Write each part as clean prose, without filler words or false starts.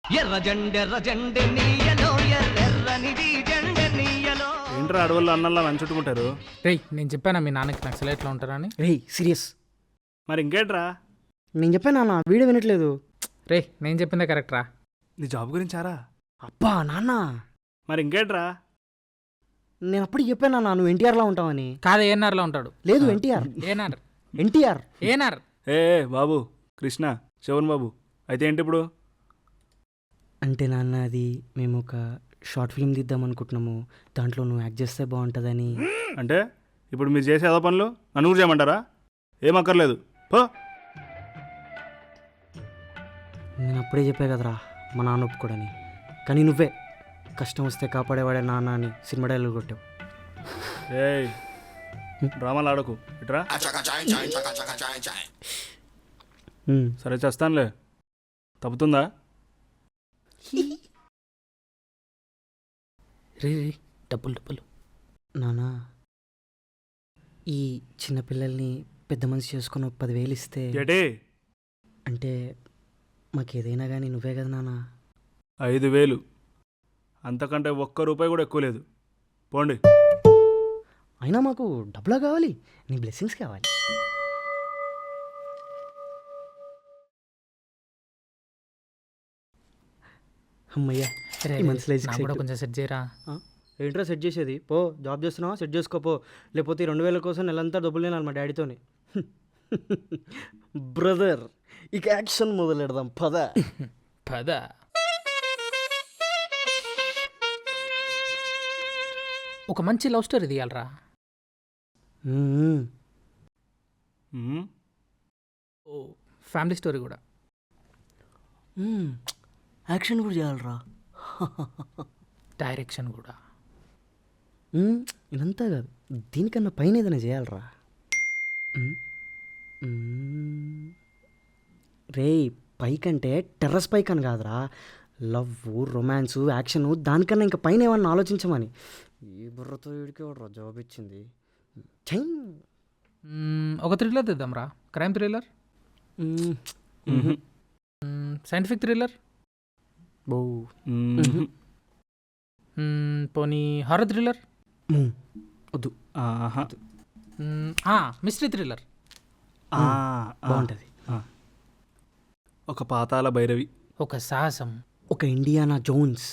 ఎర్ర జెండె నీయలో ఎర్రనిది జెండె నీయలో. ఏంట్రా అడవుల్లో అన్నల్లా చుట్టుకుంటారు? రేయ్ నేను చెప్పానా మీ నాన్నకి నక్సలైట్లు ఉంటారని? రేయ్ సీరియస్, మరి ఇంకేంట్రా? నేను చెప్పాను నాన్న, వీడియో వినట్లేదు. రే నేను చెప్పిందే కరెక్ట్ రా. నీ జాబ్ గురించారా? అబ్బా నాన్న, మరి ఇంకేంట్రా? నేను అప్పుడు చెప్పాను నాన్న నువ్వు ఎన్టీఆర్లా ఉంటావని. కాదు ఏఎన్ఆర్లో ఉంటాడు. లేదు ఎన్టీఆర్, ఏఎన్ఆర్ ఎన్టీఆర్. ఏఎన్ఆర్. ఏ బాబు కృష్ణ శివన్ బాబు అయితే ఏంటి ఇప్పుడు? అంటే నాన్న అది మేము ఒక షార్ట్ ఫిల్మ్ తీద్దాం అనుకుంటున్నాము, దాంట్లో నువ్వు యాక్ట్ చేస్తే బాగుంటుందని. అంటే ఇప్పుడు మీరు చేసే ఏదో పనులు నన్ను కూడా చేయమంటారా? ఏమక్కర్లేదు పో. నేను అప్పుడే చెప్పా కదరా మా నాన్న ఒప్పుకోడని, కానీ నువ్వే కష్టం వస్తే కాపాడేవాడే నాన్న అని సినిమా డైలాగ్ కొట్టావు. ఏయ్ డ్రామాలు ఆడకు ఇట్రా. సరే చేస్తానులే, తప్పుతుందా? రే రే డబ్బులు నానా, ఈ చిన్నపిల్లల్ని పెద్ద మనిషి చేసుకుని 10,000 ఇస్తే ఏటి? అంటే మాకేదైనా కానీ నువ్వే కదా నాన్న. 5,000 అంతకంటే ఒక్క రూపాయి కూడా ఎక్కువ లేదు. పోండి. అయినా మాకు డబ్బులా కావాలి, నీ బ్లెస్సింగ్స్ కావాలి. అమ్మయ్యా, రే ఈ మనసులో నాకు కూడా కొంచెం సెట్ చేయరా. ఏంట్రా సెట్ చేసేది? పో జాబ్ చేస్తున్నావా, సెట్ చేసుకోపో. లేకపోతే ఈ 2,000 కోసం నెలంతా డబ్బులు లేనాలి మా డాడీతోని. బ్రదర్ ఇక యాక్షన్ మొదలెడదాం పద. పద. ఒక మంచి లవ్ స్టోరీ తీయాలరా. ఓ ఫ్యామిలీ స్టోరీ కూడా. యాక్షన్ కూడా చేయాలరా. డైరెక్షన్ కూడా. ఇదంతా కాదు, దీనికన్నా పైన ఏదైనా చేయాలరా. రే పైకంటే టెర్రస్ పైకి అని కాదురా, లవ్, రొమాన్సు, యాక్షను, దానికన్నా ఇంకా పైన ఏమన్నా ఆలోచించమని. ఈ బుర్రతో వీడికి వాడు జాబ్ ఇచ్చింది. ఒక థ్రిల్లర్ తెద్దాంరా. క్రైమ్ థ్రిల్లర్, సైంటిఫిక్ థ్రిల్లర్, పోనీ హారర్ థ్రిల్లర్, వద్దు, మిస్టరీ థ్రిల్లర్ బాగుంటుంది. ఒక పాతాల భైరవి, ఒక సాహసం, ఒక ఇండియానా జోన్స్.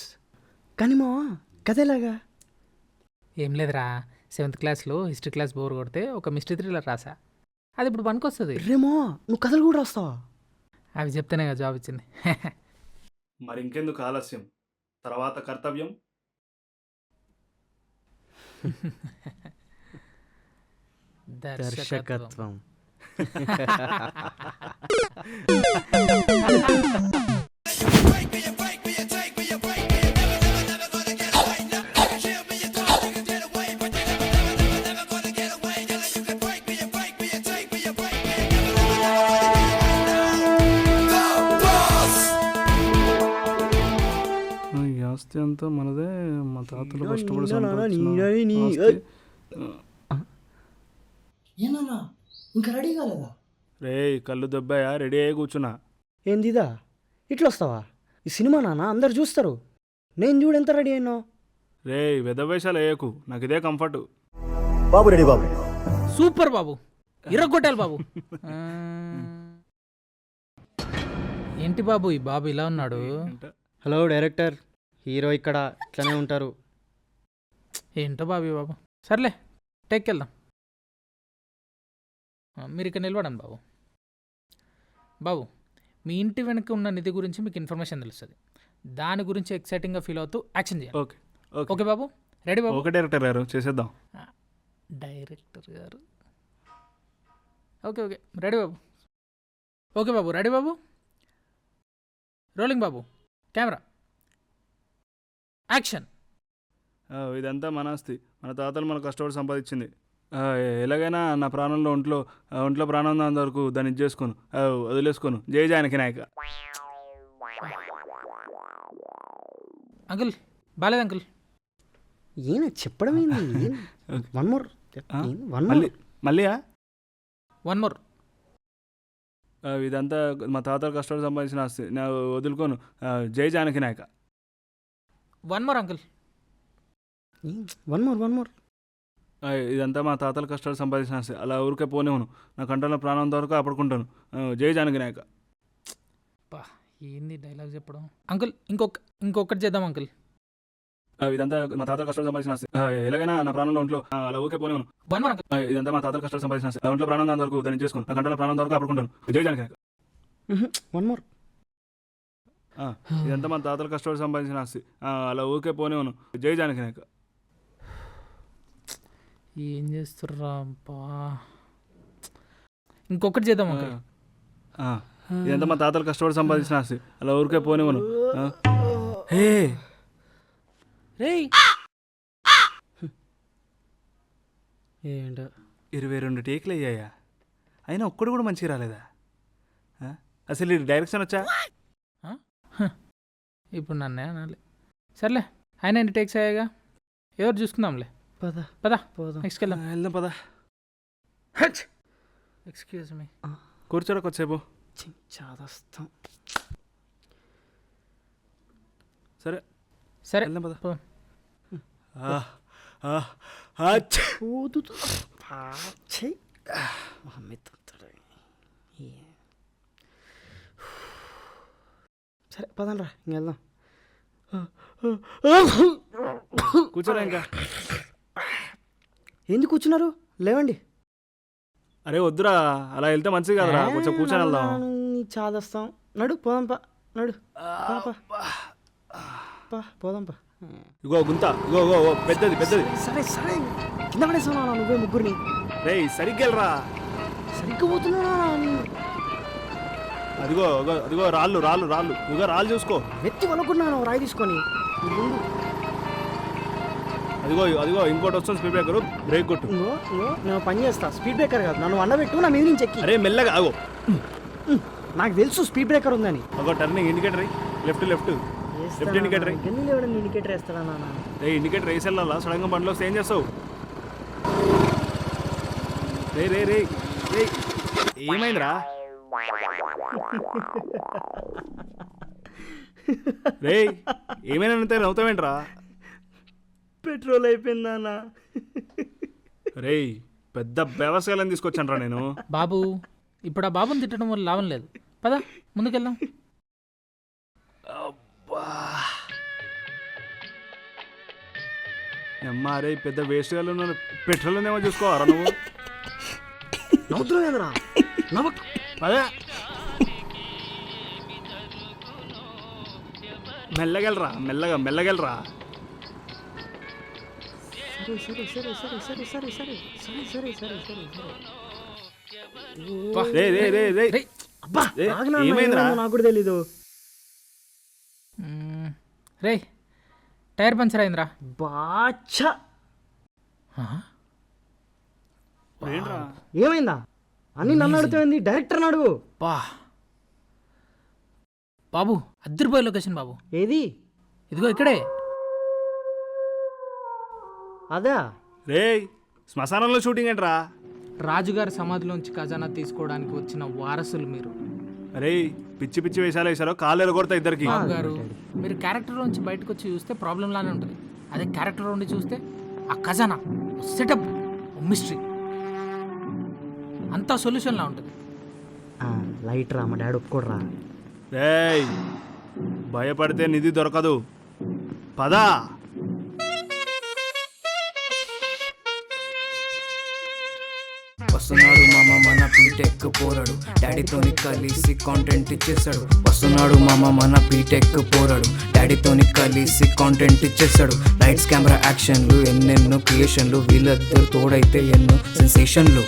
కానీ మా కథేలాగా ఏం లేదురా. 7th క్లాస్లో హిస్టరీ క్లాస్ బోర్ కొడితే ఒక మిస్టరీ థ్రిల్లర్ రాసా, అది ఇప్పుడు పనికొస్తుంది. రేమో నువ్వు కథలు కూడా రాస్తావా? అవి చెప్తేనే కదా జాబ్ ఇచ్చింది. మరి ఇంకెందుకు ఆలస్యం, తర్వాత కర్తవ్యం. దర్శకత్వం. ఈ ఆస్తి అంతా మనదే, మా తాతలు కష్టపడి ఏనా ఇంకా రెడీ కాలేదా? రే కళ్ళు దెబ్బాయా, రెడీ అయ్యి కూర్చున్నా. ఏందిదా ఇట్లా వస్తావా? ఈ సినిమా నాన్న అందరు చూస్తారు, నేను చూడు ఎంత రెడీ అయినా. రే వెదవేషాలు వేయకు, నాకు ఇదే కంఫర్ట్. బాబు రెడీ బాబు. సూపర్ బాబు, ఇరగొట్టాలి బాబు. ఏంటి బాబు ఈ బాబు ఇలా ఉన్నాడు? హలో డైరెక్టర్, హీరో ఇక్కడ ఇట్లనే ఉంటారు. ఏంటో బాబు ఈ బాబు. సర్లే టేక్ వెళ్దాం. మీరు ఇక్కడ నిలబడండి బాబు. బాబు మీ ఇంటి వెనక ఉన్న నిధి గురించి మీకు ఇన్ఫర్మేషన్ తెలుస్తుంది, దాని గురించి ఎక్సైటింగ్గా ఫీల్ అవుతూ యాక్షన్ చేయాలి. ఓకే ఓకే బాబు, రెడీ బాబు? ఓకే డైరెక్టర్ గారు, చేసేద్దాం. డైరెక్టర్ గారు ఓకే ఓకే రెడీ బాబు. ఓకే బాబు, రెడీ బాబు, రోలింగ్ బాబు, కెమెరా యాక్షన్. ఇదంతా మన ఆస్తి, మన తాతలు మన కష్టపడి సంపాదించింది. ఎలాగైనా నా ప్రాణంలో ఒంట్లో ప్రాణం ఉన్నంత వరకు దాన్ని చేసుకోను, వదిలేసుకోను. జై జానకి నాయక. అంకుల్ బాలేదు అంకుల్. ఈయన చెప్పడం ఏంది? One more. మళ్ళీయా? One more. ఇదంతా మా తాతలు కష్టపడి సంపాదించిన ఆస్తి నా వదులుకోను. జై జానకి నాయక. One more uncle. One more. ఇదంతా మా తాతలు కష్టాలు సంపాదించిన ఆస్తి, అలా ఊరికే పోనేవును. నా కంటలో ప్రాణం వరకు అప్పుడుకుంటాను. జై జానకి నాయక. బా ఏంది డైలాగ్ చెప్పడం. అంకుల్ ఇంకొకటి చేద్దాం అంకుల్. ఇదంతా మా తాతలు కష్టాలు సంపాదించిన ఆస్తి, ఎలాగైనా నా ప్రాణంలో ఒంట్లో అలా ఊరికే పోనేవును. One more uncle. ఇదంతా మా తాతలు కష్టాలు సంపాదించిన ఆస్తి, ఒంట్లో ప్రాణం దాని వరకు దాన్ని చేసుకుని నా కంటలో ప్రాణం వరకు అప్పుడుకుంటాను. జై జానకి నాయక. One more. ఇదంతా మా తాతలు కష్టపడి సంపాదించిన ఆస్తి, అలా ఊరికే పోనేవును. జై జానకి నాయక. ఏం చేస్తుర్రా బా. ఇంకొకటి చేద్దాం అంకుల్. ఇదంతా మా తాతలు కష్టపడి సంపాదించిన ఆస్తి, అలా ఊరికే పోనేవును. హే రేయ్ ఏంటో 22 టేకులు అయ్యాయా, అయినా ఒక్కడు కూడా మంచిగా రాలేదా? అసలు ఈ డైరెక్షన్ వచ్చా? ఇప్పుడు నన్నే అనాలి. సర్లే ఆయన ఎన్ని టేక్స్ అయ్యాగా, ఎవరు చూసుకుందాంలే. పదా పోదాం. నెక్స్ట్కి వెళ్దాం. వెళ్దాం పదా. Excuse me. కూర్చోరా కొద్దిసేపు. చాదస్తాం. సరే సరే వెళ్దాం పదా. పో. సరే పదండ్రా ఇంక వెళ్దాం. కూర్చోరా ఇంకా. ఎందుకు కూర్చున్నారు? లేవండి. అరే వద్దురా, అలా వెళ్తే మంచిది కదరా, కొంచెం కూర్చొని వెళ్దాం. చాదస్తాం. నడు పోదాంపా. నడు పోదాంపా. ఇగో గుంత, ఇగో పెద్దది. సరే కింద పడేసావు నువ్వే ముగ్గురిని. రేయ్ సరిగ్గా వెళ్ళరా. సరిగ్గా పోతున్నా. అదిగో రాళ్ళు. ఇగో రాళ్ళు చూసుకో. వెత్తి వనుకున్నాను రాయి తీసుకొని. అదిగో ఇంకోటి వస్తుంది స్పీడ్ బ్రేకర్, బ్రేక్ కొట్టు. ఇంకో నేను పని చేస్తా. స్పీడ్ బ్రేకర్ కాదు, నన్ను వండబెట్టు, నా మీద నుంచి ఎక్కి. అరే మెల్లగా. నాకు తెలుసు స్పీడ్ బ్రేకర్ ఉందని. అగో turning indicator left indicator. Indicator వేస్తాడా నాన్న? రే ఇండికేటర్ వేసి వెళ్ళాలా, సడన్గా బండిలో వస్తే ఏం చేస్తావు? రే ఏమైందిరా? రే ఏమైనా నవ్వుతావేంట్రా? పెట్రోల్ అయిపోయిందా? రే పెద్ద వ్యవసాయాలను తీసుకొచ్చాను రా నేను. బాబు ఇప్పుడు ఆ బాబుని తిట్టడం వల్ల లాభం లేదు. పదా ముందుకెళ్దాం. అమ్మా రే పెద్ద వేస్ట్ గా ఉన్నారు. పెట్రోల్ ఉందేమో చూసుకోవారా నువ్వు? నవ్వుతున్నావు కదరా. అదే మెల్లగెళ్ళరా. ఏమైందిరా? నాకు కూడా తెలీదు. రే టైర్ పంచర్ అయిందిరా. బాచా ఏంట్రా? ఏమైందా అని నన్ను అడుగుతుంది. డైరెక్టర్ అడుగు. బాబు అద్దరిపోయే లొకేషన్ బాబు. ఏది? ఇదిగో ఇక్కడే. అదా? రే శ్మశానంలో షూటింగ్ ఏంట్రా? రాజుగారి సమాధిలోంచి ఖజానా తీసుకోవడానికి వచ్చిన వారసులు మీరు. అరే పిచ్చి వేషాలు వేసారో కాళ్ళు ఎరగొడతా ఇద్దరికి. బాబు గారు మీరు క్యారెక్టర్ నుంచి బయటకు వచ్చి చూస్తే ప్రాబ్లం లానే ఉంటుంది. అదే క్యారెక్టర్ నుండి చూస్తే ఆ ఖజానా సెటప్ మిస్టరీ అంతా సొల్యూషన్లా ఉంటుంది. లైట్ రా, మా డాడీ ఒప్పుకోడరా. రేయ్ భయపడితే నిధి దొరకదు, పదా. వస్తున్నాడు మామ మన బీటెక్ పోరాడు, డాడీతోని కలిసి కాంటెంట్ ఇచ్చేసాడు. వస్తున్నాడు మామ మన బీటెక్ పోరాడు, డాడీతోని కలిసి కాంటెంట్ ఇచ్చేసాడు. లైట్స్ కెమెరా యాక్షన్లు ఎన్నెన్నో క్రియేషన్లు, వీళ్ళిద్దరు తోడైతే ఎన్నో సెన్సేషన్లు.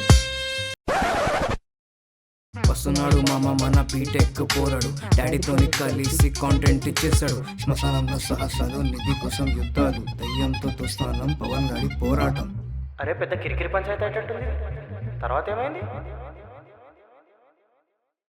వస్తున్నాడు మామ మన బీటెక్ పోరాడు, డాడీతోని కలిసి కాంటెంట్ ఇచ్చేసాడు. శ్మశానంలో సాహసాలు, నిధి కోసం యుద్ధాలు, దయ్యంతో తుస్థానం, పవన్ గాడి పోరాటం. అరే పెద్ద కిరికిరి పంచాయతీ అయ్యేటట్టుంది. తర్వాత ఏమైంది?